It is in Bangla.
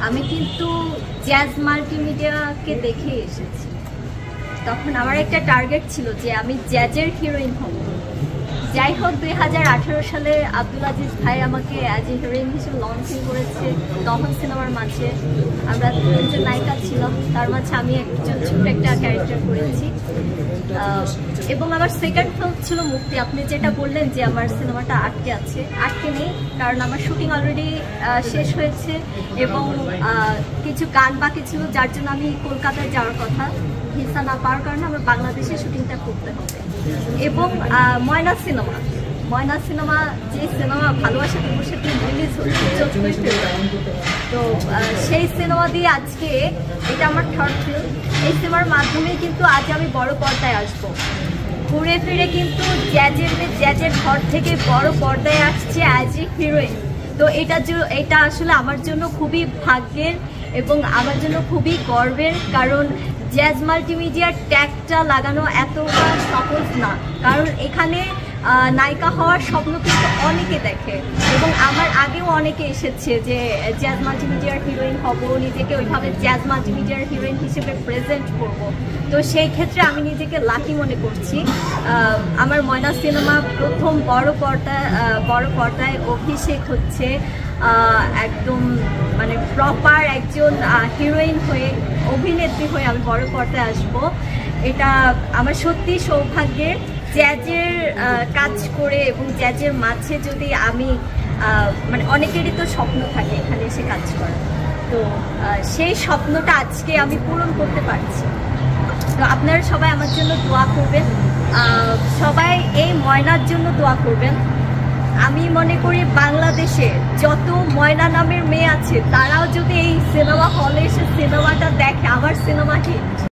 আমি কিন্তু জ্যাজ মাল্টিমিডিয়াকে দেখে এসেছি। তখন আমার একটা টার্গেট ছিল যে আমি জ্যাজের হিরোইন হব। যাই হোক 2018 সালে আব্দুল আজিজ ভাই আমাকে অ্যাজ এ হিরোইন হিসেবে লঞ্চিং করেছে। দহন সিনেমার মাঝে আমরা তিনজন নায়িকা ছিলাম, তার মাঝে আমি একজন ছোট্ট একটা ক্যারেক্টার করেছি। এবং আমার সেকেন্ড ফিল্ম ছিল মুক্তি। আপনি যেটা বললেন যে আমার সিনেমাটা আটকে নেই, কারণ আমার শুটিং অলরেডি শেষ হয়েছে এবং কিছু গান বাকি ছিল, যার জন্য আমি কলকাতায় যাওয়ার কথা। ভিসা না পাওয়ার কারণে আমার বাংলাদেশে শুটিংটা করতে হবে। এবং ময়না সিনেমা যে সিনেমা ভালোবাসা দিবসে রিলিজ হচ্ছে 14 ফেব্রুয়ারি। তো সেই সিনেমা দিয়ে আজকে এটা আমার থার্ড ফিল্ম। এই সিনেমার মাধ্যমে কিন্তু আজ আমি বড় পর্দায় আসবো। ঘুরে ফিরে কিন্তু জ্যাজের ঘর থেকে বড় পর্দায় আসছে অ্যাজ এ হিরোইন। তো এটা আসলে আমার জন্য খুবই ভাগ্যের এবং আমার জন্য খুবই গর্বের, কারণ জ্যাজ মাল্টিমিডিয়ার ট্যাগটা লাগানো এতটা সহজ না। কারণ এখানে নায়িকা হওয়ার স্বপ্ন কিন্তু অনেকে দেখে এবং আমার আগেও অনেকে এসেছে যে জ্যাজ মাল্টিমিডিয়ার হিরোইন হব, নিজেকে ওইভাবে জ্যাজ মাল্টিমিডিয়ার হিরোইন হিসেবে প্রেজেন্ট করব। তো সেই ক্ষেত্রে আমি নিজেকে লাকি মনে করছি। আমার ময়না সিনেমা প্রথম বড় পর্দায় অভিষেক হচ্ছে। একদম মানে প্রপার একজন হিরোইন হয়ে, অভিনেত্রী হয়ে আমি বড় পর্দায় আসবো। এটা আমার সত্যি সৌভাগ্যের। জ্যাজের কাজ করে এবং জ্যাজের মাঝে যদি আমি মানে অনেকেরই তো স্বপ্ন থাকে এখানে এসে কাজ করা, তো সেই স্বপ্নটা আজকে আমি পূরণ করতে পারছি। তো আপনারা সবাই আমার জন্য দোয়া করবেন, সবাই এই ময়নার জন্য দোয়া করবেন। আমি মনে করি বাংলাদেশে যত ময়না নামের মেয়ে আছে তারাও যদি এই সিনেমা হলে এসে সিনেমাটা দেখে, আমার সিনেমা হিট।